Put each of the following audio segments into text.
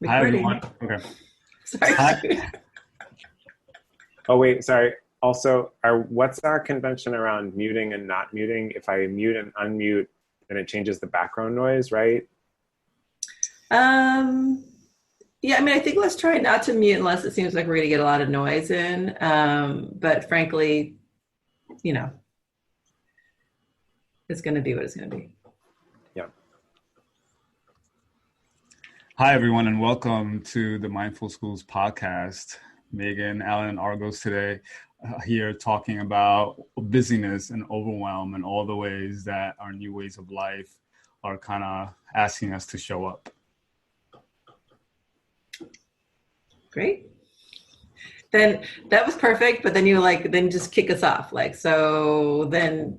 Hi, everyone. Recording. Okay. Hi. Sorry. Oh, wait, sorry. Also, what's our convention around muting and not muting? If I mute and unmute, then it changes the background noise, right? Um, yeah, I mean, I think let's try not to mute unless it seems like we're going to get a lot of noise in. But frankly, you know, it's going to be what it's going to be. Yeah. Hi, everyone, and welcome to the Mindful Schools podcast. Megan, Alan, and Argos today here talking about busyness and overwhelm and all the ways that our new ways of life are kind of asking us to show up. Great. Then that was perfect. But then you then just kick us off. So then,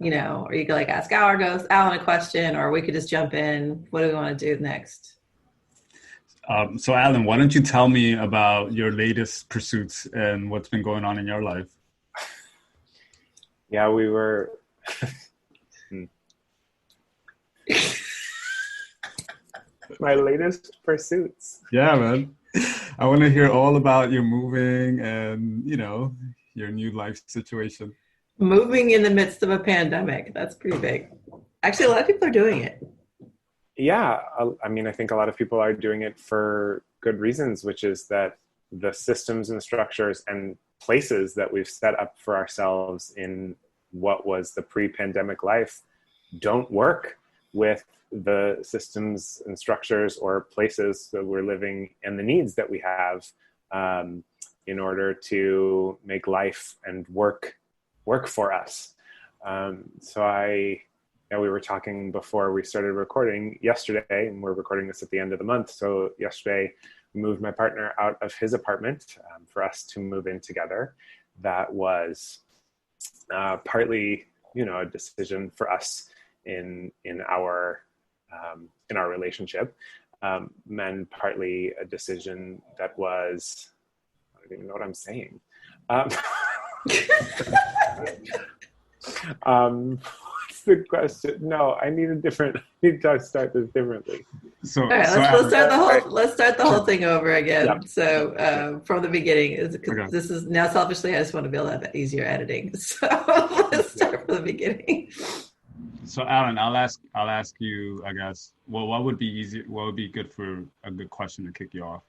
or you could ask Alan a question, or we could just jump in. What do we want to do next? So, Alan, why don't you tell me about your latest pursuits and what's been going on in your life? Yeah, we were... My latest pursuits. Yeah, man. I want to hear all about your moving and, your new life situation. Moving in the midst of a pandemic. That's pretty big. Actually, a lot of people are doing it. Yeah, I mean, I think a lot of people are doing it for good reasons, which is that the systems and structures and places that we've set up for ourselves in what was the pre-pandemic life don't work with the systems and structures or places that we're living and the needs that we have in order to make life and work for us. We were talking before we started recording yesterday, and we're recording this at the end of the month. So yesterday, we moved my partner out of his apartment for us to move in together. That was partly, a decision for us in our relationship, and partly a decision that was, I don't even know what I'm saying. What's the question? No, I need to start this differently. So, All right, so let's start the whole thing over again. Yeah. So from the beginning, Okay. this is now selfishly, I just want to be able to have easier editing. So let's start from the beginning. So, Alan, I'll ask you, I guess, well, what would be easy? What would be good for a good question to kick you off?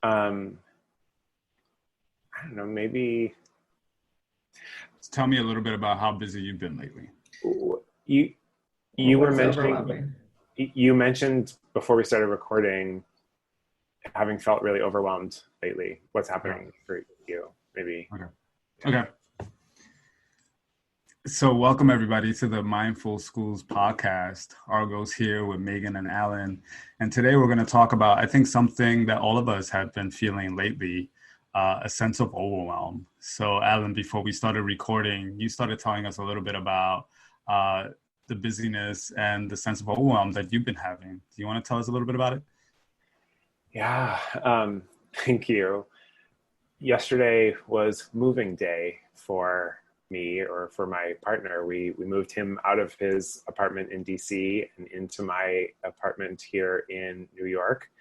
I don't know, maybe... Tell me a little bit about how busy you've been lately. You were mentioning, you mentioned before we started recording, having felt really overwhelmed lately. What's happening for you? Maybe. Okay. So welcome everybody to the Mindful Schools podcast. Argos here with Megan and Alan. And today we're going to talk about, I think, something that all of us have been feeling lately, a sense of overwhelm. So Alan, before we started recording, you started telling us a little bit about the busyness and the sense of overwhelm that you've been having. Do you want to tell us a little bit about it? Yeah, thank you. Yesterday was moving day for me, or for my partner. We moved him out of his apartment in DC and into my apartment here in New York.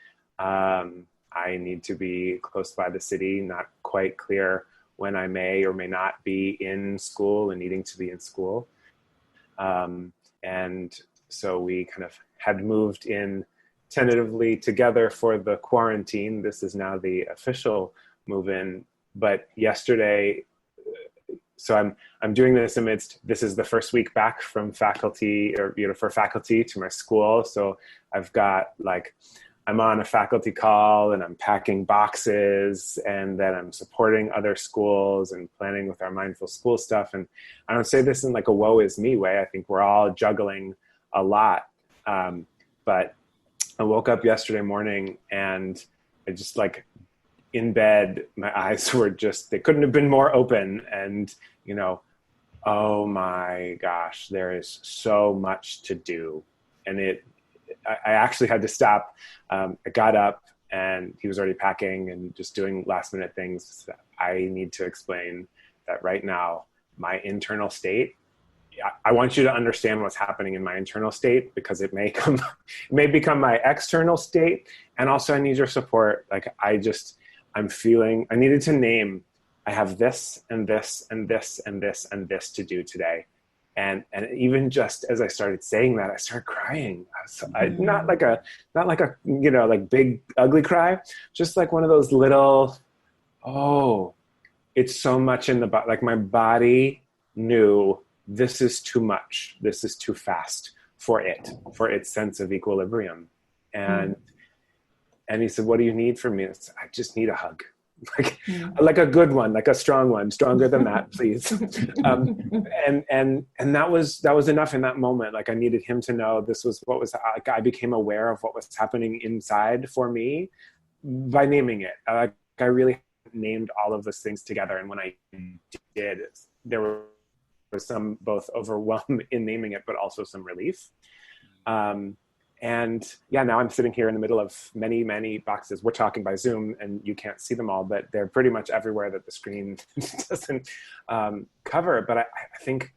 I need to be close by the city, not quite clear when I may or may not be in school and needing to be in school. And so we kind of had moved in tentatively together for the quarantine. This is now the official move-in. But yesterday, so I'm doing this this is the first week back from faculty, or for faculty to my school. So I've got I'm on a faculty call and I'm packing boxes, and then I'm supporting other schools and planning with our mindful school stuff. And I don't say this in a woe is me way. I think we're all juggling a lot. But I woke up yesterday morning and I just in bed, my eyes were they couldn't have been more open. And, oh my gosh, there is so much to do. And I actually had to stop. I got up and he was already packing and just doing last minute things. I need to explain that right now, my internal state I want you to understand what's happening in my internal state, because it may become my external state. And also I need your support. Like I'm feeling, I needed to name, I have this and this and this and this and this to do today. And even just as I started saying that, I started crying. Not like a, like big ugly cry, just like one of those little, oh, it's so much in the body. Like my body knew this is too much. This is too fast for its sense of equilibrium. And he said, "What do you need from me?" I said, "I just need a hug." Like a good one, like a strong one, stronger than that, please. And that was enough in that moment. Like I needed him to know this was what was, like I became aware of what was happening inside for me by naming it. I really named all of those things together. And when I did, there was some both overwhelm in naming it, but also some relief. And yeah, now I'm sitting here in the middle of many, many boxes. We're talking by Zoom and you can't see them all, but they're pretty much everywhere that the screen doesn't cover. But I think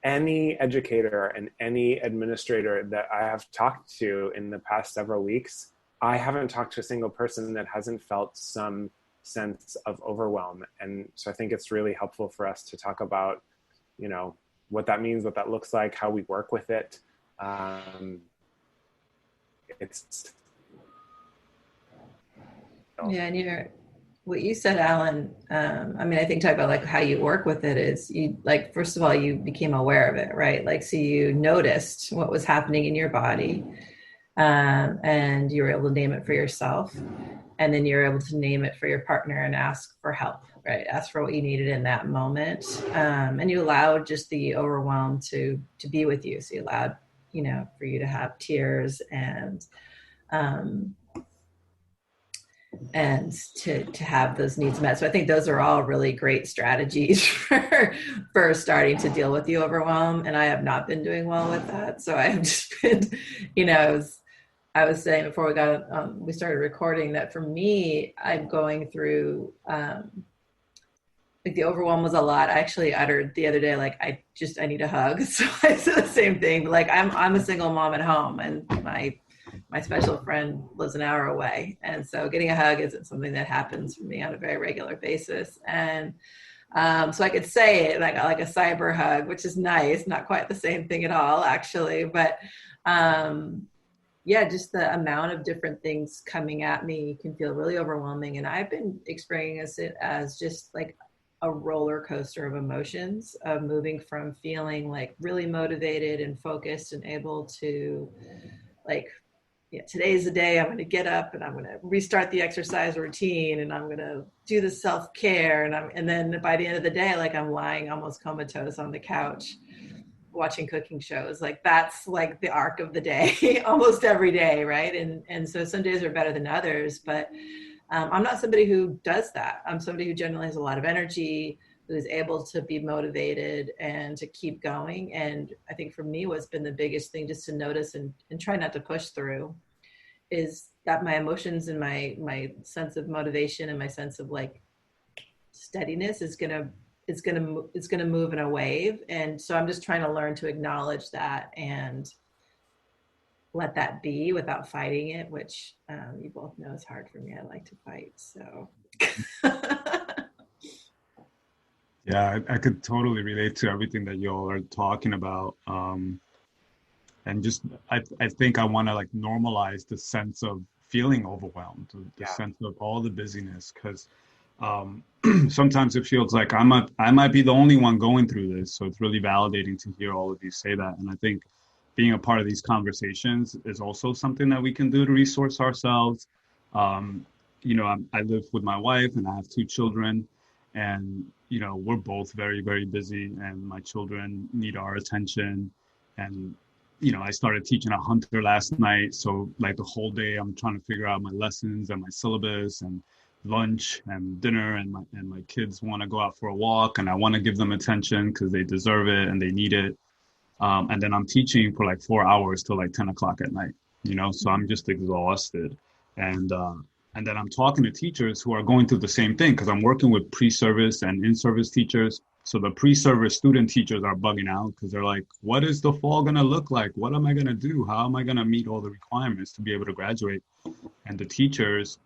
any educator and any administrator that I have talked to in the past several weeks, I haven't talked to a single person that hasn't felt some sense of overwhelm. And so I think it's really helpful for us to talk about, what that means, what that looks like, how we work with it. And what you said, Alan, I think talk about like how you work with it is you, like, first of all, you became aware of it, right? Like, so you noticed what was happening in your body, and you were able to name it for yourself. And then you're able to name it for your partner and ask for help, right? Ask for what you needed in that moment. And you allowed just the overwhelm to be with you. So you allowed, for you to have tears and to have those needs met. So I think those are all really great strategies for starting to deal with the overwhelm. And I have not been doing well with that. So I have just been, I was saying before we started recording that for me, I'm going through, like the overwhelm was a lot. I actually uttered the other day, like, I need a hug. So I said the same thing. Like I'm a single mom at home and my special friend lives an hour away. And so getting a hug isn't something that happens for me on a very regular basis. And so I could say it like a cyber hug, which is nice. Not quite the same thing at all, actually. But just the amount of different things coming at me can feel really overwhelming. And I've been experiencing it as just like a roller coaster of emotions, of moving from feeling like really motivated and focused and able to like, today's the day I'm going to get up and I'm going to restart the exercise routine and I'm going to do the self-care. And then by the end of the day, like I'm lying almost comatose on the couch watching cooking shows. Like that's like the arc of the day almost every day. Right. And so some days are better than others, but I'm not somebody who does that. I'm somebody who generally has a lot of energy, who is able to be motivated and to keep going. And I think for me, what's been the biggest thing just to notice and try not to push through is that my emotions and my sense of motivation and my sense of like steadiness is going to move in a wave. And so I'm just trying to learn to acknowledge that and let that be without fighting it, which you both know is hard for me. I like to fight, so. Yeah, I could totally relate to everything that y'all are talking about. And just, I think I want to like normalize the sense of feeling overwhelmed, the sense of all the busyness, because sometimes it feels like I might be the only one going through this. So it's really validating to hear all of you say that. And I think being a part of these conversations is also something that we can do to resource ourselves. I live with my wife and I have 2 children, and, we're both very, very busy, and my children need our attention. And, I started teaching a hunter last night. So like the whole day I'm trying to figure out my lessons and my syllabus and lunch and dinner, and my kids want to go out for a walk and I want to give them attention because they deserve it and they need it. And then I'm teaching for like 4 hours till like 10 o'clock at night, so I'm just exhausted. And then I'm talking to teachers who are going through the same thing, because I'm working with pre-service and in-service teachers. So the pre-service student teachers are bugging out because they're like, what is the fall going to look like? What am I going to do? How am I going to meet all the requirements to be able to graduate? And the teachers,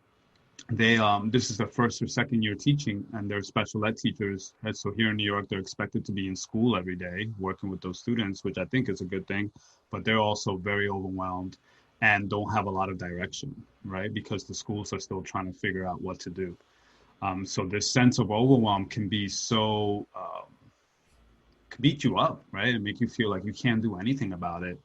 they this is the first or second year teaching, and they're special ed teachers. And so here in New York, they're expected to be in school every day working with those students, which I think is a good thing, but they're also very overwhelmed and don't have a lot of direction, right? Because the schools are still trying to figure out what to do. So this sense of overwhelm can be so could beat you up, right? And make you feel like you can't do anything about it.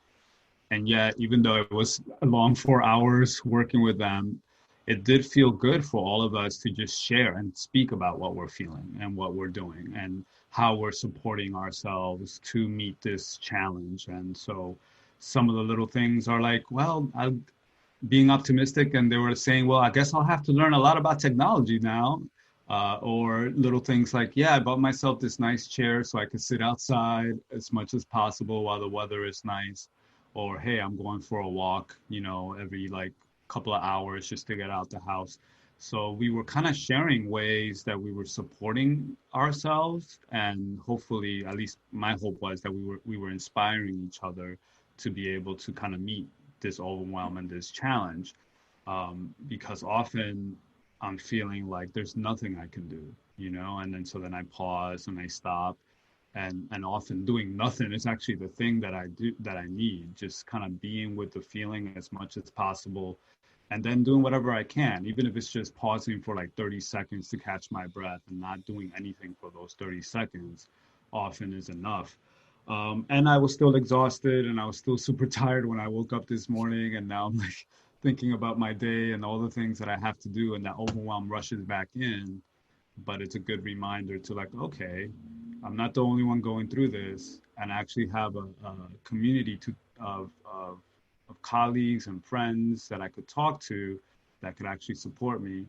And yet, even though it was a long 4 hours working with them, it did feel good for all of us to just share and speak about what we're feeling and what we're doing and how we're supporting ourselves to meet this challenge. And so some of the little things are like, well, I'm being optimistic, and they were saying, well, I guess I'll have to learn a lot about technology now. Or little things like, yeah, I bought myself this nice chair so I could sit outside as much as possible while the weather is nice. Or, hey, I'm going for a walk, every like couple of hours just to get out the house. So we were kind of sharing ways that we were supporting ourselves, and hopefully, at least my hope was that we were inspiring each other to be able to kind of meet this overwhelm and this challenge. Because often I'm feeling like there's nothing I can do, and then I pause and I stop, and often doing nothing is actually the thing that I do, that I need, just kind of being with the feeling as much as possible, and then doing whatever I can, even if it's just pausing for like 30 seconds to catch my breath, and not doing anything for those 30 seconds often is enough. And I was still exhausted, and I was still super tired when I woke up this morning, and now I'm like thinking about my day and all the things that I have to do, and that overwhelm rushes back in. But it's a good reminder to like, okay, I'm not the only one going through this, and I actually have a community of colleagues and friends that I could talk to that could actually support me.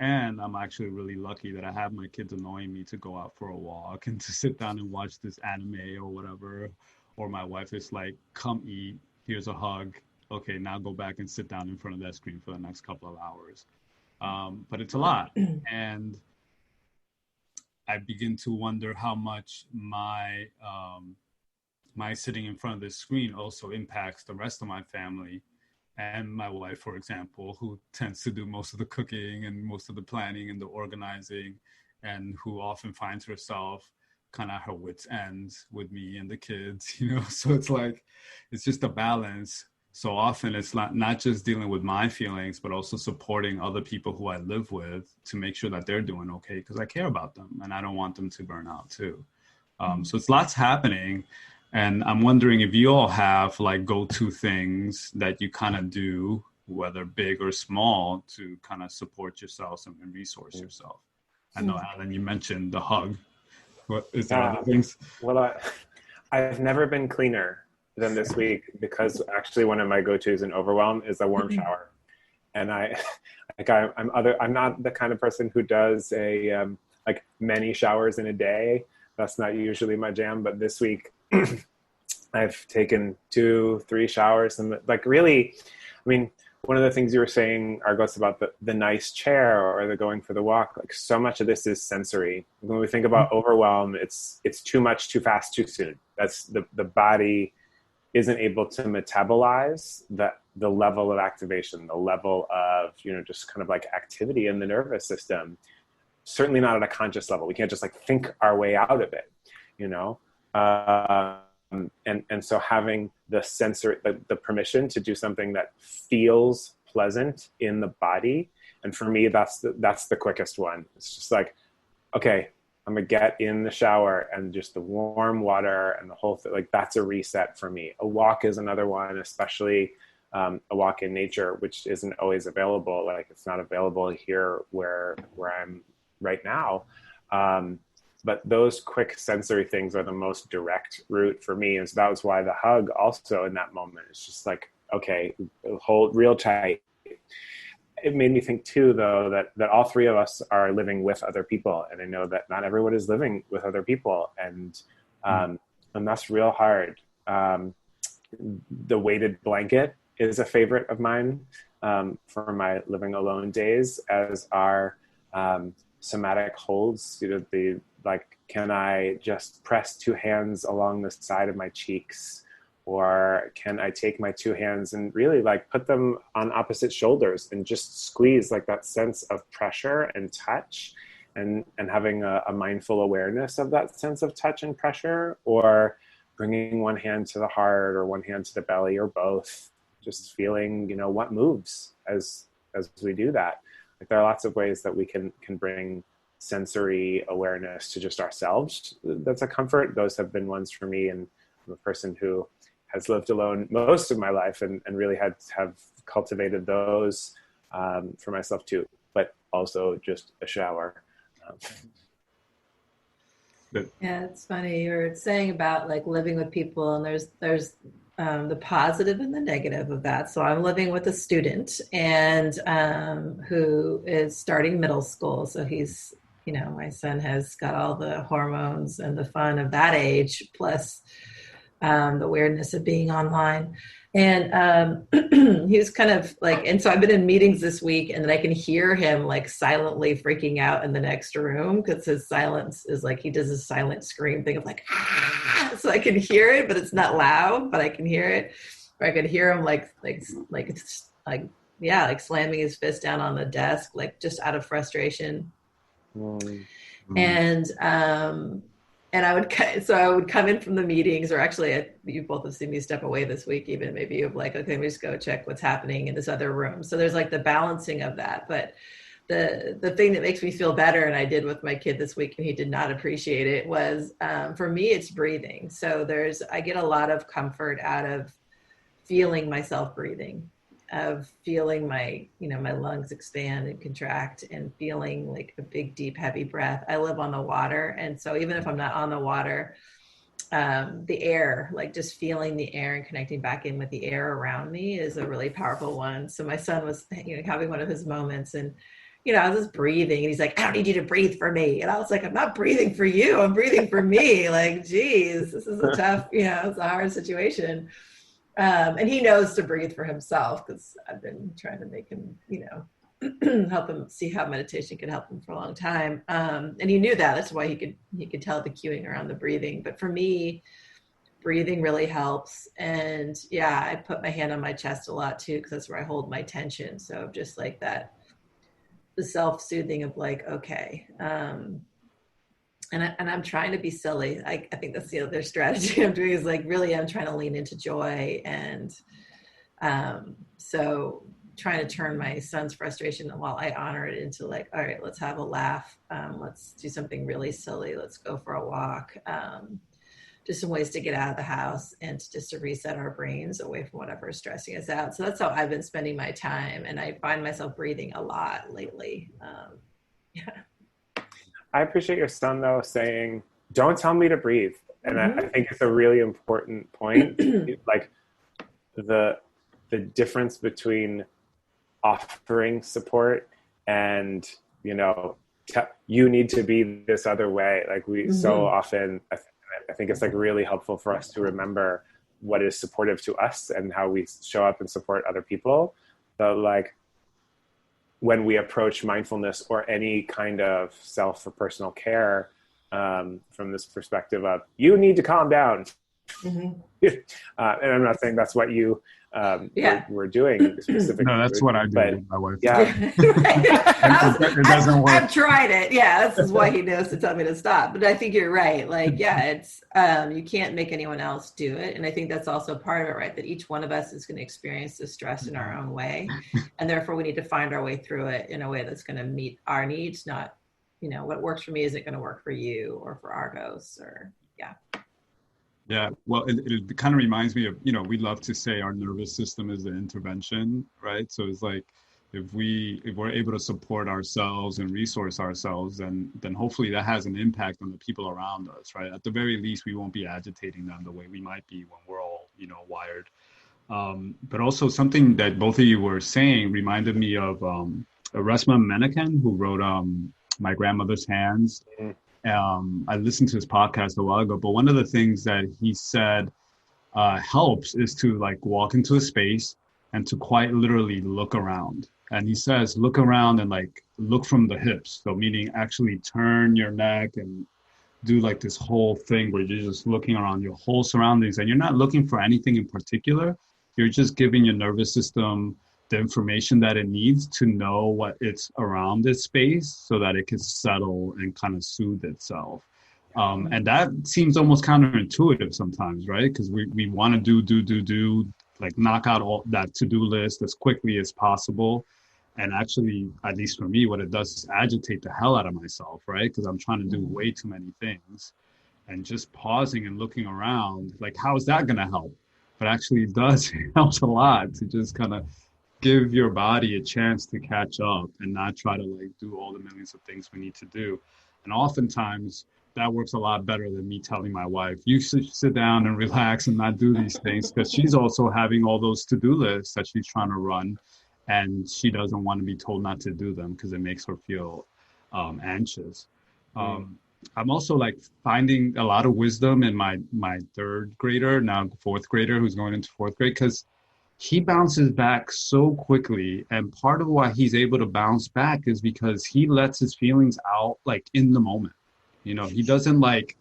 And I'm actually really lucky that I have my kids annoying me to go out for a walk and to sit down and watch this anime or whatever. Or my wife is like, come eat, here's a hug. Okay, now go back and sit down in front of that screen for the next couple of hours. But it's a lot. And I begin to wonder how much my sitting in front of this screen also impacts the rest of my family and my wife, for example, who tends to do most of the cooking and most of the planning and the organizing, and who often finds herself kind of her wits' end with me and the kids, So it's like, it's just a balance. So often it's not just dealing with my feelings, but also supporting other people who I live with to make sure that they're doing okay, because I care about them and I don't want them to burn out too. So it's lots happening. And I'm wondering if you all have like go-to things that you kind of do, whether big or small, to kind of support yourselves and resource yourself. I know, Alan, you mentioned the hug. What is there other things? Well, I've never been cleaner than this week, because actually one of my go-tos in overwhelm is a warm shower. And I'm not the kind of person who does like many showers in a day. That's not usually my jam, but this week I've taken 2-3 showers, and like really, I mean, one of the things you were saying, Argos, about the nice chair or the going for the walk, like so much of this is sensory. When we think about overwhelm, it's too much, too fast, too soon. That's the body isn't able to metabolize the level of activation, the level of, just kind of like activity in the nervous system. Certainly not at a conscious level. We can't just like think our way out of it, and so having the sensory, the permission to do something that feels pleasant in the body. And for me, that's the quickest one. It's just like, okay, I'm gonna get in the shower, and just the warm water and the whole thing, like that's a reset for me. A walk is another one, especially a walk in nature, which isn't always available. Like it's not available here where I'm right now. But those quick sensory things are the most direct route for me. And so that was why the hug also in that moment, it's just like, okay, hold real tight. It made me think too, though, that all three of us are living with other people. And I know that not everyone is living with other people. And that's real hard. The weighted blanket is a favorite of mine for my living alone days, as are somatic holds, the like, can I just press two hands along the side of my cheeks? Or can I take my two hands and really like put them on opposite shoulders and just squeeze, like that sense of pressure and touch, and having a mindful awareness of that sense of touch and pressure, or bringing one hand to the heart or one hand to the belly or both, just feeling, you know, what moves as we do that. Like, there are lots of ways that we can bring sensory awareness to just ourselves. That's a comfort. Those have been ones for me, and I'm a person who has lived alone most of my life and really have cultivated those for myself too, but also just a shower. Yeah, it's funny. You're saying about like living with people, and there's the positive and the negative of that. So I'm living with a student and who is starting middle school. So he's, you know, my son has got all the hormones and the fun of that age, plus the weirdness of being online. And he was kind of like, and so I've been in meetings this week, and then I can hear him like silently freaking out in the next room, because his silence is like, he does a silent scream thing of like, ah! So I can hear it, but it's not loud, but I can hear it. Or I could hear him like slamming his fist down on the desk, like just out of frustration. Mm. And I would come in from the meetings, or actually you both have seen me step away this week, even maybe of like, okay, let me just go check what's happening in this other room. So there's like the balancing of that. But the thing that makes me feel better, and I did with my kid this week and he did not appreciate it, was for me, it's breathing. So I get a lot of comfort out of feeling myself breathing, of feeling my lungs expand and contract, and feeling like a big, deep, heavy breath. I live on the water. And so even if I'm not on the water, the air, like just feeling the air and connecting back in with the air around me is a really powerful one. So my son was, having one of his moments, and, I was just breathing, and he's like, I don't need you to breathe for me. And I was like, I'm not breathing for you. I'm breathing for me. Like, geez, this is a tough, it's a hard situation. And he knows to breathe for himself, because I've been trying to make him, help him see how meditation could help him for a long time. And he knew that. That's why he could tell the cueing around the breathing. But for me, breathing really helps. And yeah, I put my hand on my chest a lot too, because that's where I hold my tension. So just like that, the self-soothing of like, okay. And I'm trying to be silly. I think that's the other strategy I'm doing, is like, really, I'm trying to lean into joy. And so trying to turn my son's frustration, while I honor it, into like, all right, let's have a laugh. Let's do something really silly. Let's go for a walk. Just some ways to get out of the house and just to reset our brains away from whatever is stressing us out. So that's how I've been spending my time. And I find myself breathing a lot lately. Yeah. I appreciate your son, though, saying, don't tell me to breathe. And I think it's a really important point. Like the difference between offering support and, you need to be this other way. Like we so often, I think it's like really helpful for us to remember what is supportive to us and how we show up and support other people. So like, when we approach mindfulness or any kind of self or personal care from this perspective of, you need to calm down. And I'm not saying that's what you were doing specifically. No, that's what I do with my wife. Yeah. It doesn't work. I've tried it. Yeah, this is why he knows to tell me to stop. But I think you're right. Like, yeah, it's you can't make anyone else do it. And I think that's also part of it, right? That each one of us is going to experience the stress in our own way. And therefore we need to find our way through it in a way that's going to meet our needs, not, what works for me isn't going to work for you or for Argos, or Yeah, well, it kind of reminds me of, we love to say our nervous system is the intervention, right? So it's like, if we're able to support ourselves and resource ourselves, then hopefully that has an impact on the people around us, right? At the very least, we won't be agitating them the way we might be when we're all, wired. But also something that both of you were saying reminded me of Resmaa Menakem, who wrote My Grandmother's Hands. I listened to his podcast a while ago, but one of the things that he said helps is to like walk into a space and to quite literally look around. And he says, look around and like look from the hips. So meaning actually turn your neck and do like this whole thing where you're just looking around your whole surroundings and you're not looking for anything in particular. You're just giving your nervous system the information that it needs to know what it's around this space so that it can settle and kind of soothe itself. And that seems almost counterintuitive sometimes, right? Because we want to do, like knock out all that to-do list as quickly as possible. And actually, at least for me, what it does is agitate the hell out of myself, right? Because I'm trying to do way too many things. And just pausing and looking around, like, how is that going to help? But actually, it does. It helps a lot to just kind of give your body a chance to catch up and not try to like do all the millions of things we need to do. And oftentimes, that works a lot better than me telling my wife, you should sit down and relax and not do these things, because she's also having all those to-do lists that she's trying to run. And she doesn't want to be told not to do them because it makes her feel anxious. I'm also like finding a lot of wisdom in my third grader, now fourth grader, who's going into fourth grade, because he bounces back so quickly. And part of why he's able to bounce back is because he lets his feelings out like in the moment. You know, he doesn't like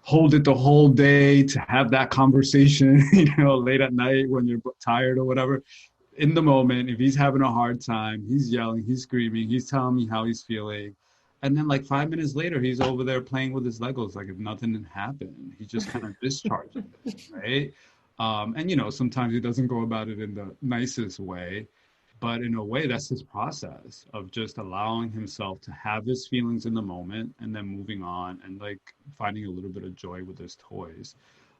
hold it the whole day to have that conversation, you know, late at night when you're tired or whatever. In the moment, if he's having a hard time, he's yelling, he's screaming, he's telling me how he's feeling. And then like 5 minutes later, he's over there playing with his Legos like if nothing had happened. He just kind of discharges it, right? And, you know, sometimes he doesn't go about it in the nicest way. But in a way, that's his process of just allowing himself to have his feelings in the moment and then moving on and like finding a little bit of joy with his toys.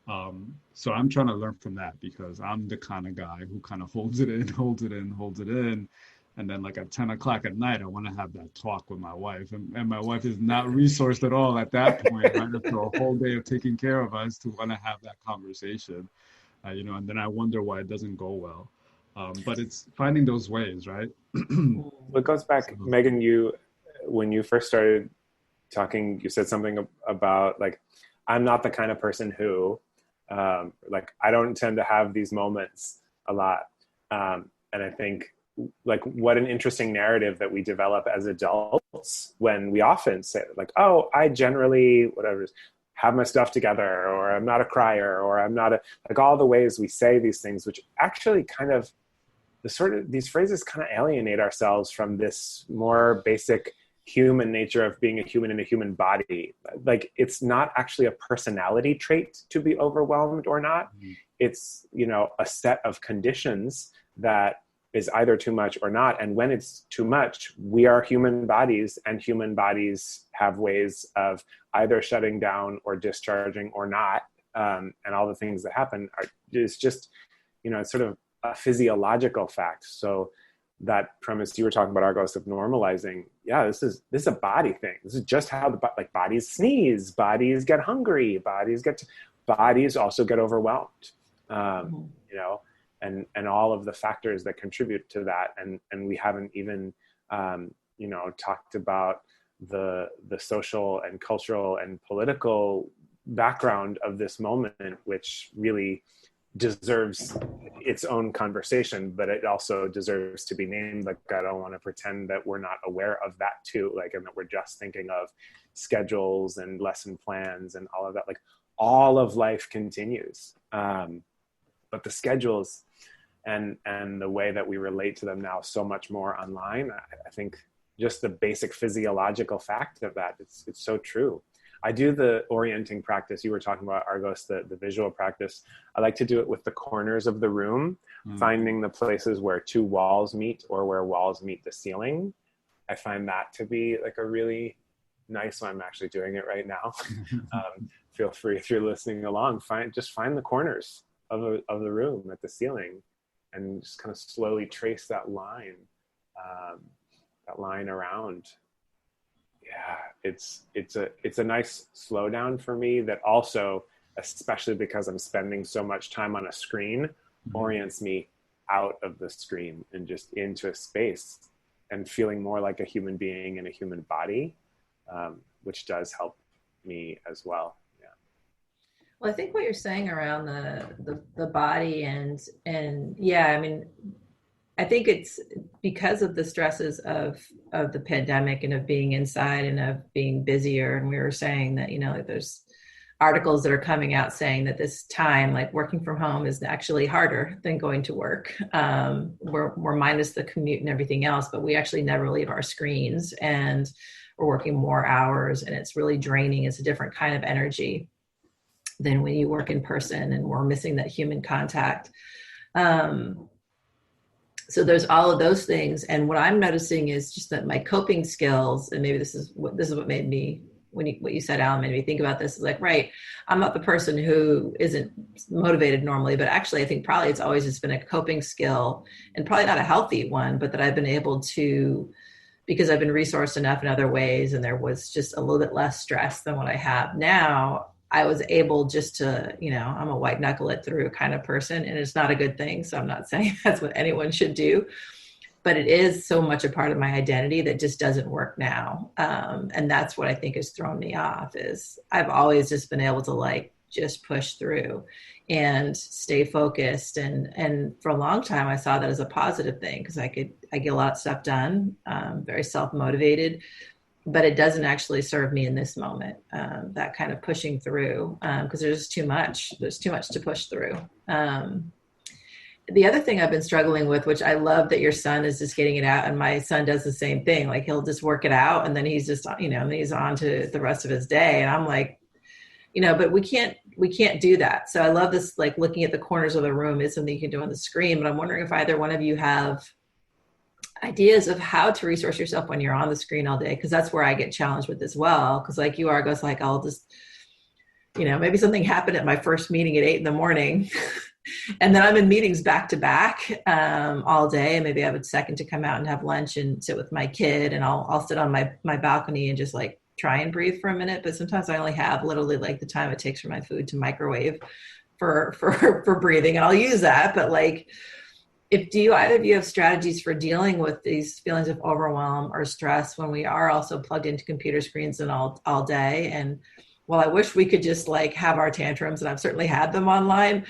So I'm trying to learn from that because I'm the kind of guy who kind of holds it in. And then like at 10 o'clock at night, I want to have that talk with my wife. And my wife is not resourced at all at that point, right? After a whole day of taking care of us to want to have that conversation, you know, and then I wonder why it doesn't go well. But it's finding those ways, right? What goes back, Megan, when you first started talking, you said something about like, I'm not the kind of person who, like, I don't tend to have these moments a lot. And I think like what an interesting narrative that we develop as adults when we often say like, oh, I generally, whatever, have my stuff together, or I'm not a crier, or I'm not like all the ways we say these things, which actually kind of these phrases kind of alienate ourselves from this more basic human nature of being a human in a human body. Like it's not actually a personality trait to be overwhelmed or not. It's, you know, a set of conditions that is either too much or not. And when it's too much, we are human bodies, and human bodies have ways of either shutting down or discharging or not. And all the things that happen is just, you know, it's sort of a physiological fact. So that premise you were talking about, Argos, of normalizing, yeah, this is a body thing. This is just how like bodies sneeze, bodies get hungry, bodies also get overwhelmed, you know, and all of the factors that contribute to that. And we haven't even, you know, talked about the social and cultural and political background of this moment, which really deserves its own conversation, but it also deserves to be named. Like, I don't want to pretend that we're not aware of that too, like, and that we're just thinking of schedules and lesson plans and all of that. Like, all of life continues, but the schedules and the way that we relate to them now so much more online, I think just the basic physiological fact of that, it's so true. I do the orienting practice you were talking about, Argos, the visual practice. I like to do it with the corners of the room, finding the places where two walls meet or where walls meet the ceiling. I find that to be like a really nice one. I'm actually doing it right now. Feel free, if you're listening along, find the corners of the room at the ceiling and just kind of slowly trace that line around. Yeah, it's a nice slowdown for me that also, especially because I'm spending so much time on a screen, orients me out of the screen and just into a space and feeling more like a human being in a human body, which does help me as well. Yeah. Well, I think what you're saying around the body and yeah, I mean, I think it's because of the stresses of the pandemic and of being inside and of being busier, and we were saying that, like there's articles that are coming out saying that this time, like working from home, is actually harder than going to work. We're minus the commute and everything else, but we actually never leave our screens, and we're working more hours, and it's really draining. It's a different kind of energy than when you work in person, and we're missing that human contact. So there's all of those things. And what I'm noticing is just that my coping skills, and maybe this is what made me, what you said, Alan, made me think about this, is like, right, I'm not the person who isn't motivated normally, but actually I think probably it's always just been a coping skill, and probably not a healthy one, but that I've been able to, because I've been resourced enough in other ways, and there was just a little bit less stress than what I have now. I was able just to, I'm a white knuckle it through kind of person, and it's not a good thing. So I'm not saying that's what anyone should do, but it is so much a part of my identity that just doesn't work now. And that's what I think has thrown me off, is I've always just been able to just push through and stay focused. And for a long time, I saw that as a positive thing, because I get a lot of stuff done, very self-motivated, but it doesn't actually serve me in this moment, that kind of pushing through, because there's too much to push through. The other thing I've been struggling with, which I love that your son is just getting it out, and my son does the same thing. Like, he'll just work it out, and then he's just, he's on to the rest of his day. And I'm like, but we can't do that. So I love this, like looking at the corners of the room is something you can do on the screen, but I'm wondering if either one of you have ideas of how to resource yourself when you're on the screen all day. Cause that's where I get challenged with as well. Cause like you are, goes like, I'll just, maybe something happened at my first meeting at 8 a.m. and then I'm in meetings back to back all day. And maybe I have a second to come out and have lunch and sit with my kid. And I'll sit on my balcony and just like try and breathe for a minute. But sometimes I only have literally like the time it takes for my food to microwave for breathing. And I'll use that. But like, do either of you have strategies for dealing with these feelings of overwhelm or stress when we are also plugged into computer screens and all day? And while I wish we could just like have our tantrums, and I've certainly had them online,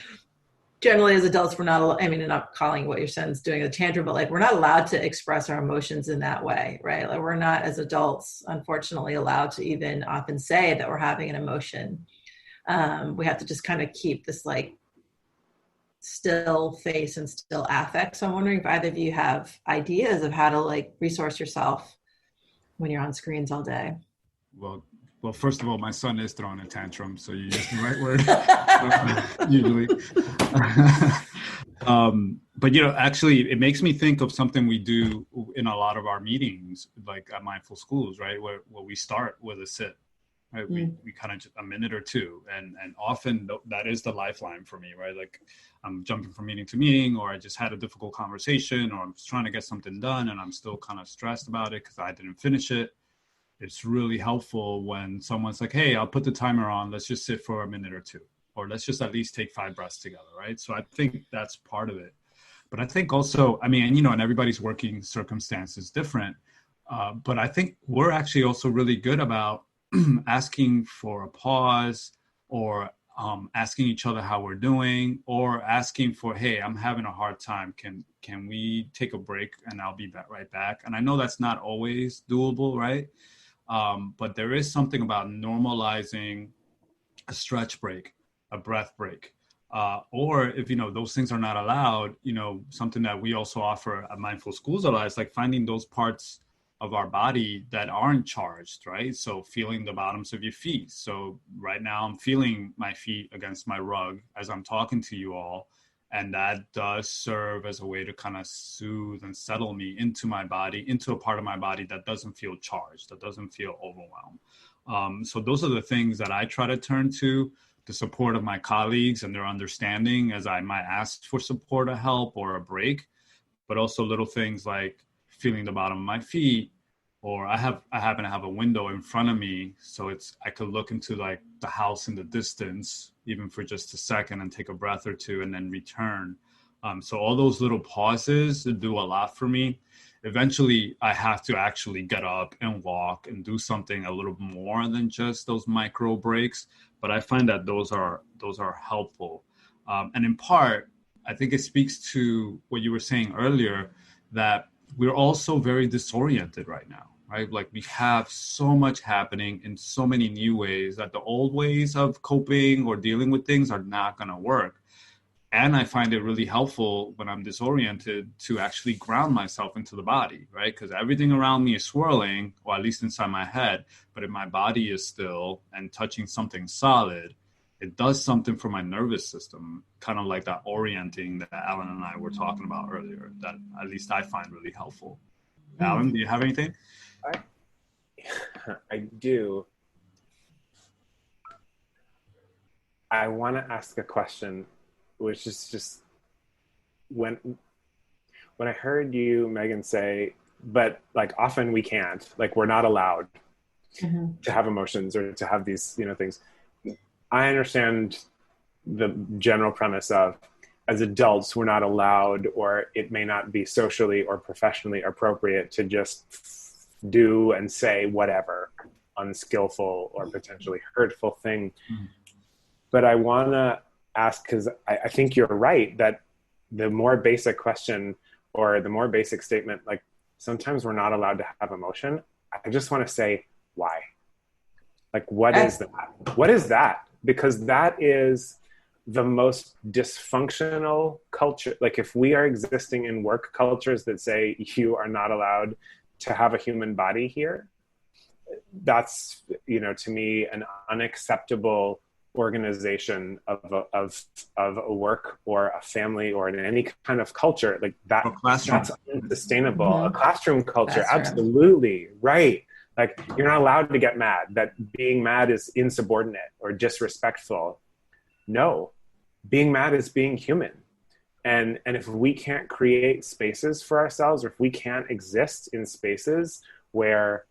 generally as adults, we're not, I'm not calling what your son's doing a tantrum, but like, we're not allowed to express our emotions in that way, right? Like, we're not, as adults, unfortunately, allowed to even often say that we're having an emotion. We have to just kind of keep this like still face and still affect. So I'm wondering if either of you have ideas of how to like resource yourself when you're on screens all day. Well, first of all, my son is throwing a tantrum, so you used the right word usually. But actually, it makes me think of something we do in a lot of our meetings, like at Mindful Schools, right? Where we start with a sit. Right? We kind of just a minute or two, and often that is the lifeline for me, right? Like, I'm jumping from meeting to meeting, or I just had a difficult conversation, or I'm trying to get something done and I'm still kind of stressed about it because I didn't finish it. It's really helpful when someone's like, hey, I'll put the timer on, let's just sit for a minute or two, or let's just at least take 5 breaths together, right? So I think that's part of it. But I think also, and everybody's working circumstance is different, but I think we're actually also really good about asking for a pause, or asking each other how we're doing, or asking for, hey, I'm having a hard time. Can we take a break and I'll be right back? And I know that's not always doable, right? But there is something about normalizing a stretch break, a breath break. Or if, those things are not allowed, something that we also offer at Mindful Schools a lot is like finding those parts of our body that aren't charged, right? So feeling the bottoms of your feet. So right now I'm feeling my feet against my rug as I'm talking to you all. And that does serve as a way to kind of soothe and settle me into my body, into a part of my body that doesn't feel charged, that doesn't feel overwhelmed. So those are the things that I try to turn to, the support of my colleagues and their understanding as I might ask for support or help or a break, but also little things like feeling the bottom of my feet, or I happen to have a window in front of me, so I could look into like the house in the distance, even for just a second, and take a breath or two and then return. So all those little pauses do a lot for me. Eventually, I have to actually get up and walk and do something a little more than just those micro breaks. But I find that those are helpful. And in part, I think it speaks to what you were saying earlier, that we're also very disoriented right now, right? Like we have so much happening in so many new ways that the old ways of coping or dealing with things are not going to work. And I find it really helpful when I'm disoriented to actually ground myself into the body, right? Because everything around me is swirling, or at least inside my head, but if my body is still and touching something solid, it does something for my nervous system, kind of like that orienting that Alan and I were talking about earlier, that at least I find really helpful. Alan, do you have anything? I do. I want to ask a question, which is just when I heard you, Megan, say, but like often we can't, like we're not allowed to have emotions or to have these, things. I understand the general premise of, as adults, we're not allowed, or it may not be socially or professionally appropriate to just do and say whatever unskillful or potentially hurtful thing. But I want to ask, because I think you're right, that the more basic question or the more basic statement, like sometimes we're not allowed to have emotion. I just want to say, why? Like, what is that? What is that? Because that is the most dysfunctional culture. Like if we are existing in work cultures that say you are not allowed to have a human body here, that's, to me, an unacceptable organization of a work or a family or in any kind of culture like that. That's unsustainable. A classroom culture. Absolutely right. Like you're not allowed to get mad, that being mad is insubordinate or disrespectful. No, being mad is being human. And if we can't create spaces for ourselves, or if we can't exist in spaces where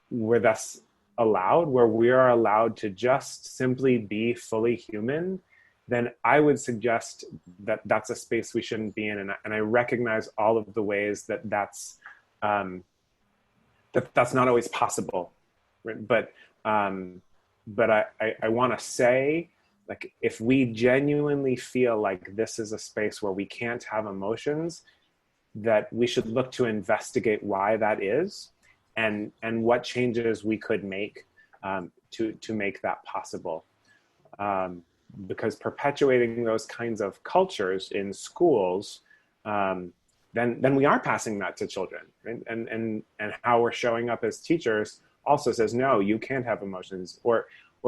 that's allowed, where we are allowed to just simply be fully human, then I would suggest that that's a space we shouldn't be in. And I recognize all of the ways that's not always possible. Right? But I want to say, like, if we genuinely feel like this is a space where we can't have emotions, that we should look to investigate why that is, and what changes we could make to make that possible. Because perpetuating those kinds of cultures in schools, then we are passing that to children, right? And how we're showing up as teachers also says, no, you can't have emotions, or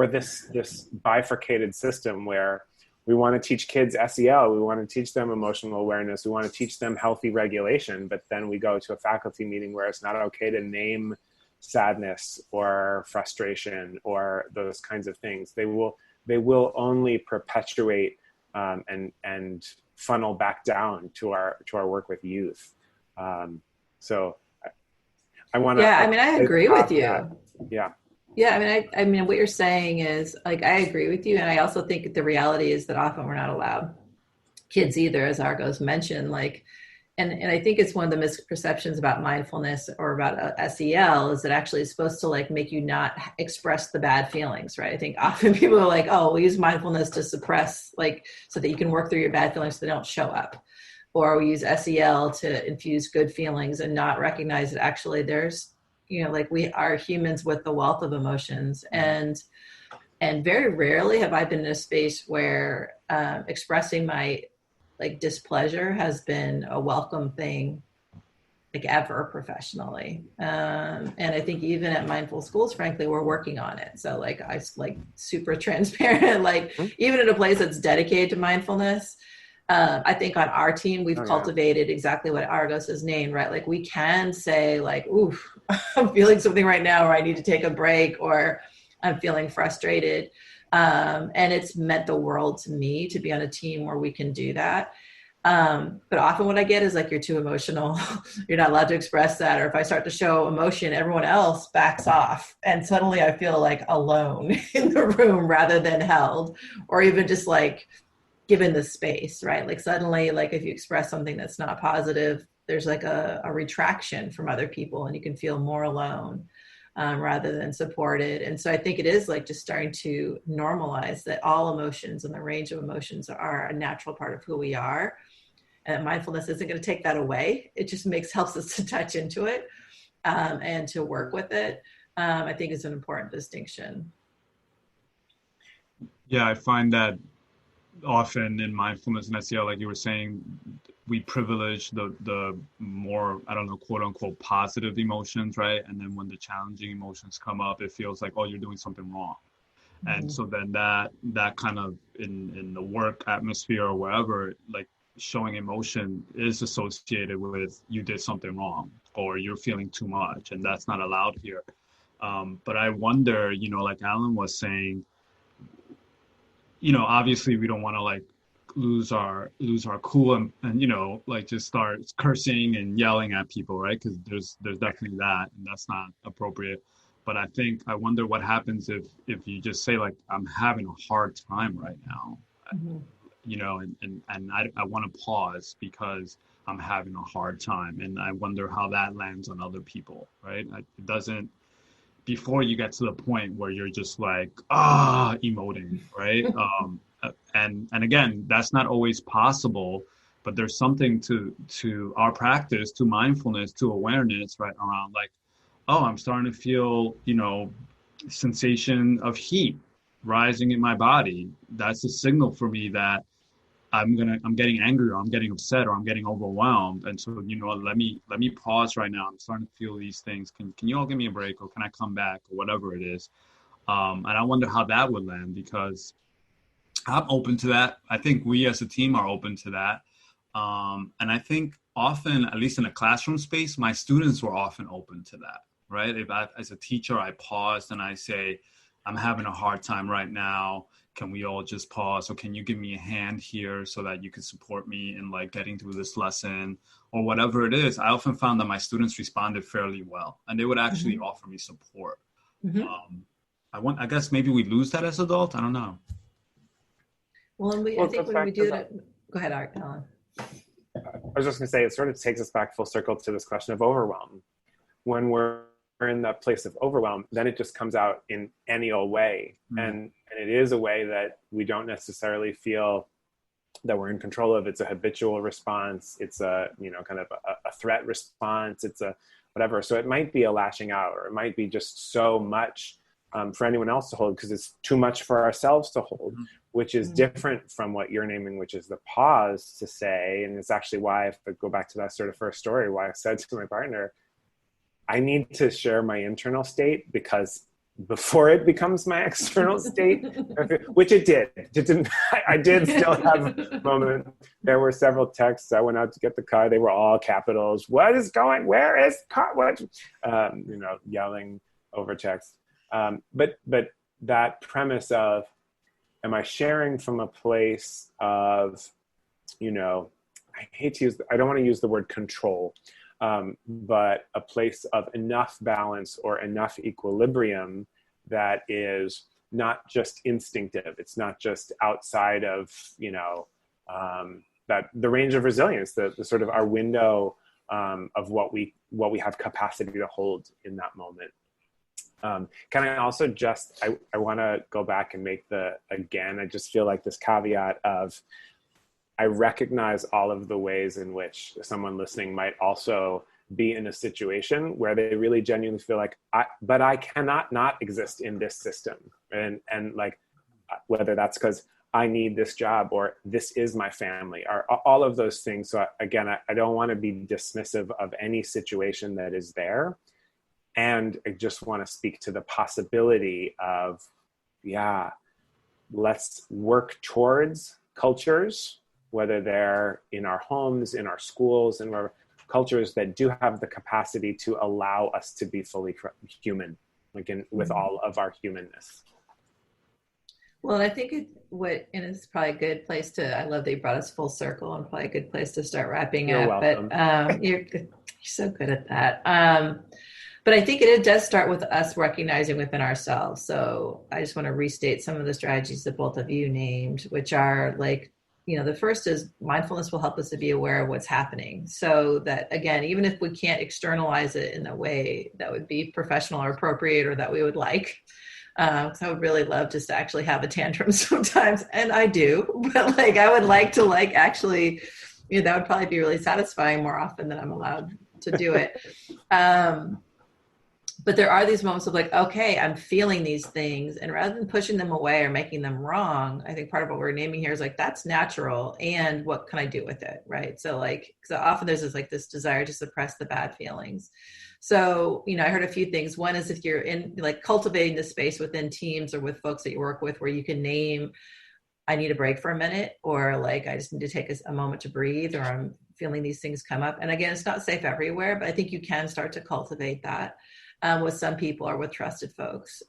this bifurcated system where we want to teach kids SEL, we want to teach them emotional awareness, we want to teach them healthy regulation, but then we go to a faculty meeting where it's not okay to name sadness or frustration or those kinds of things. They will only perpetuate and funnel back down to our work with youth. So I want to. Yeah, I mean, I agree with you. Yeah. Yeah, I mean, what you're saying is, like, I agree with you, and I also think the reality is that often we're not allowed kids either, as Argos mentioned. Like, and I think it's one of the misperceptions about mindfulness or about SEL is that actually it's supposed to like make you not express the bad feelings, right? I think often people are like, oh, we use mindfulness to suppress, like, so that you can work through your bad feelings so they don't show up, or we use SEL to infuse good feelings and not recognize that actually there's, like, we are humans with the wealth of emotions. And very rarely have I been in a space where expressing my like displeasure has been a welcome thing, like, ever professionally. And I think even at Mindful Schools, frankly, we're working on it. So like, I like super transparent, like even in a place that's dedicated to mindfulness, I think on our team, we've cultivated exactly what Argos is named, right? Like we can say like, ooh, I'm feeling something right now, or I need to take a break, or I'm feeling frustrated. And it's meant the world to me to be on a team where we can do that. But often what I get is like, you're too emotional. You're not allowed to express that. Or if I start to show emotion, everyone else backs off. And suddenly I feel like alone in the room rather than held, or even just like given the space, right? Like suddenly, like if you express something that's not positive, there's like a retraction from other people, and you can feel more alone rather than supported. And so I think it is like just starting to normalize that all emotions and the range of emotions are a natural part of who we are. And mindfulness isn't going to take that away. It just helps us to touch into it and to work with it. I think is an important distinction. Yeah, I find that often in mindfulness and SEL, like you were saying, we privilege the more, I don't know, quote unquote, positive emotions, right? And then when the challenging emotions come up, it feels like, oh, you're doing something wrong. Mm-hmm. And so then that kind of in the work atmosphere or wherever, like showing emotion is associated with you did something wrong or you're feeling too much, and that's not allowed here. But I wonder, like Alan was saying, obviously we don't want to like lose our cool and like just start cursing and yelling at people, right? Because there's definitely that, and that's not appropriate. But I wonder what happens if you just say like, I'm having a hard time right now, and I want to pause because I'm having a hard time, and I wonder how that lands on other people, right? It doesn't, before you get to the point where you're just like, emoting, right? And again, that's not always possible, but there's something to our practice, to mindfulness, to awareness, right, around like, oh, I'm starting to feel, sensation of heat rising in my body. That's a signal for me that I'm getting angry, or I'm getting upset, or I'm getting overwhelmed. And so, let me pause right now. I'm starting to feel these things. Can you all give me a break, or can I come back, or whatever it is? And I wonder how that would land, because I'm open to that. I think we as a team are open to that. And I think often, at least in a classroom space, my students were often open to that, right? If as a teacher, I paused and I say, I'm having a hard time right now. Can we all just pause? Or can you give me a hand here so that you can support me in like getting through this lesson, or whatever it is? I often found that my students responded fairly well, and they would actually offer me support. I guess maybe we lose that as adults. I don't know. Well, I think when we do that, go ahead, Alan. I was just going to say, it sort of takes us back full circle to this question of overwhelm. When we're in that place of overwhelm, then it just comes out in any old way. And it is a way that we don't necessarily feel that we're in control of. It's a habitual response. It's a, kind of a threat response. It's a whatever. So it might be a lashing out, or it might be just so much for anyone else to hold, because it's too much for ourselves to hold, which is different from what you're naming, which is the pause to say. And it's actually why, if I go back to that sort of first story, why I said to my partner, I need to share my internal state, because before it becomes my external state, which it did. I did still have a moment. There were several texts. I went out to get the car. They were all capitals. What is going? Where is car? What? Yelling over text. But that premise of, am I sharing from a place of, I don't want to use the word control, but a place of enough balance or enough equilibrium that is not just instinctive. It's not just outside of, that the range of resilience, the sort of our window of what we have capacity to hold in that moment. Can I also just, I want to go back and make I just feel like this caveat of, I recognize all of the ways in which someone listening might also be in a situation where they really genuinely feel like, but I cannot not exist in this system. And like, whether that's because I need this job, or this is my family, or all of those things. So again, I don't want to be dismissive of any situation that is there. And I just want to speak to the possibility of, let's work towards cultures, whether they're in our homes, in our schools, and wherever, cultures that do have the capacity to allow us to be fully human, with all of our humanness. Well, I think it's probably a good place I love that you brought us full circle, and probably a good place to start wrapping You're up. welcome. But you're so good at that. But I think it does start with us recognizing within ourselves. So I just want to restate some of the strategies that both of you named, which are like, the first is mindfulness will help us to be aware of what's happening. So that, again, even if we can't externalize it in a way that would be professional or appropriate, or that we would like, because I would really love just to actually have a tantrum sometimes. And I do, but I would like to actually that would probably be really satisfying more often than I'm allowed to do it. But there are these moments of like, okay, I'm feeling these things. And rather than pushing them away or making them wrong, I think part of what we're naming here is like, that's natural. And what can I do with it? Right. So like, so often there's this desire to suppress the bad feelings. So, I heard a few things. One is if you're in like cultivating the space within teams or with folks that you work with where you can name, I need a break for a minute, or like, I just need to take a moment to breathe, or I'm feeling these things come up. And again, it's not safe everywhere, but I think you can start to cultivate that. With some people or with trusted folks,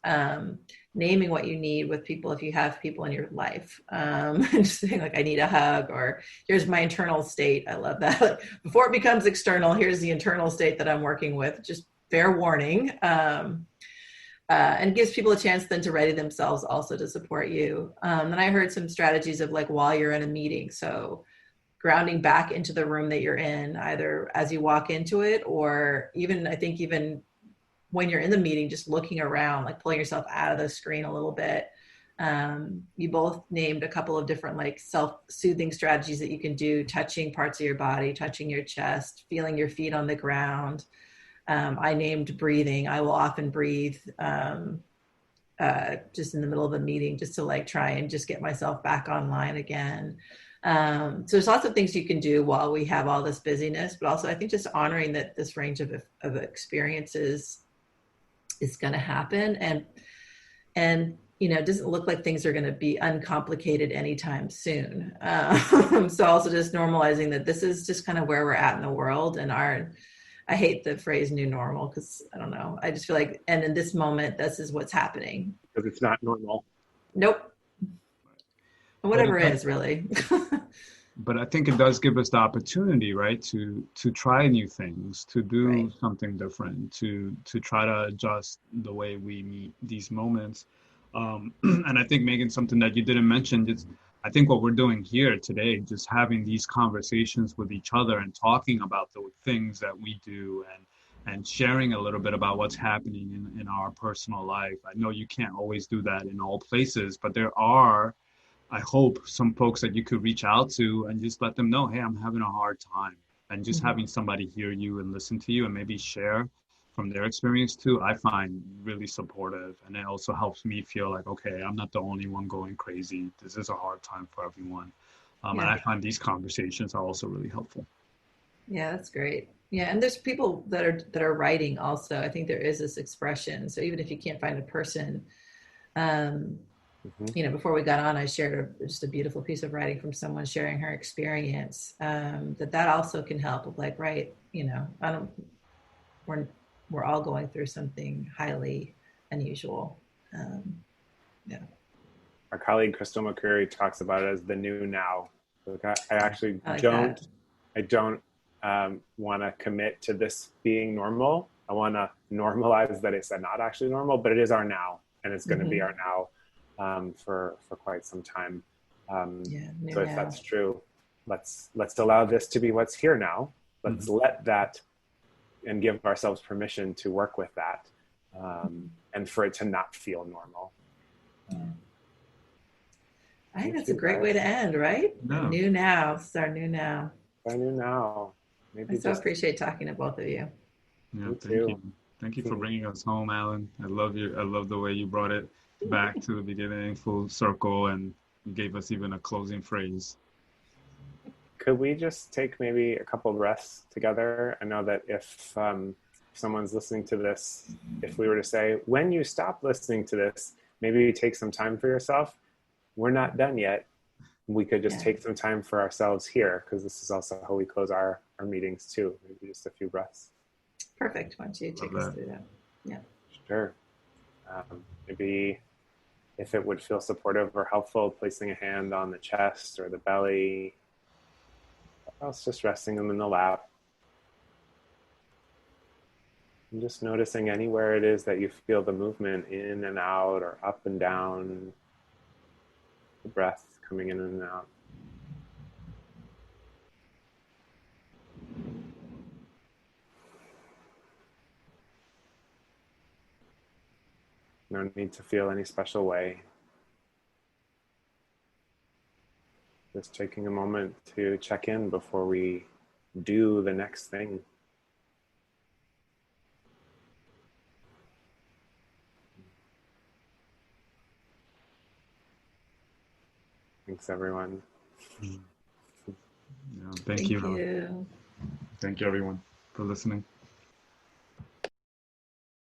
naming what you need with people if you have people in your life, and just saying like, I need a hug, or here's my internal state. I love that. Like, before it becomes external, here's the internal state that I'm working with. Just fair warning. And gives people a chance then to ready themselves also to support you. And I heard some strategies of like while you're in a meeting. So grounding back into the room that you're in, either as you walk into it, or even, I think even when you're in the meeting, just looking around, like pulling yourself out of the screen a little bit. You both named a couple of different like self-soothing strategies that you can do, touching parts of your body, touching your chest, feeling your feet on the ground. I named breathing. I will often breathe just in the middle of a meeting, just to like try and just get myself back online again. So there's lots of things you can do while we have all this busyness, but also I think just honoring that this range of experiences is going to happen, and it doesn't look like things are going to be uncomplicated anytime soon. So also just normalizing that this is just kind of where we're at in the world, and I hate the phrase new normal because I don't know. I just feel like, and in this moment, this is what's happening. Because it's not normal. Nope. Whatever is really. But I think it does give us the opportunity, right, to try new things, to do something different, to try to adjust the way we meet these moments. And I think, Megan, something that you didn't mention, just I think what we're doing here today, just having these conversations with each other and talking about the things that we do, and sharing a little bit about what's happening in our personal life. I know you can't always do that in all places, but there are, I hope, some folks that you could reach out to and just let them know, hey, I'm having a hard time. And just having somebody hear you and listen to you and maybe share from their experience too, I find really supportive. And it also helps me feel like, okay, I'm not the only one going crazy. This is a hard time for everyone. And I find these conversations are also really helpful. Yeah, that's great. Yeah, and there's people that are writing also. I think there is this expression. So even if you can't find a person, before we got on, I shared just a beautiful piece of writing from someone sharing her experience. That also can help with like, right, we're all going through something highly unusual. Our colleague Crystal McCreary talks about it as the new now. Like I actually I like don't. that. I don't want to commit to this being normal. I want to normalize that it's not actually normal, but it is our now, and it's going to be our now for quite some time. So if that's true, let's allow this to be what's here now. Let's let that and give ourselves permission to work with that, and for it to not feel normal. I think that's a great way to end, right? No. New now. This is our new now. Our new now. I so appreciate talking to both of you. Yeah, thank you. Thank you for bringing us home, Alan. I love you. I love the way you brought it back to the beginning, full circle, and you gave us even a closing phrase. Could we just take maybe a couple of breaths together? I know that if someone's listening to this, if we were to say, when you stop listening to this, maybe take some time for yourself. We're not done yet. We could just take some time for ourselves here, because this is also how we close our meetings too. Maybe just a few breaths. Perfect. Why don't you take us through that? Yeah. Sure. Maybe if it would feel supportive or helpful, placing a hand on the chest or the belly, or else just resting them in the lap. And just noticing anywhere it is that you feel the movement in and out or up and down, the breath coming in and out. No need to feel any special way. just taking a moment to check in before we do the next thing. Thanks, everyone. Thank you. you. Thank you, everyone, for listening.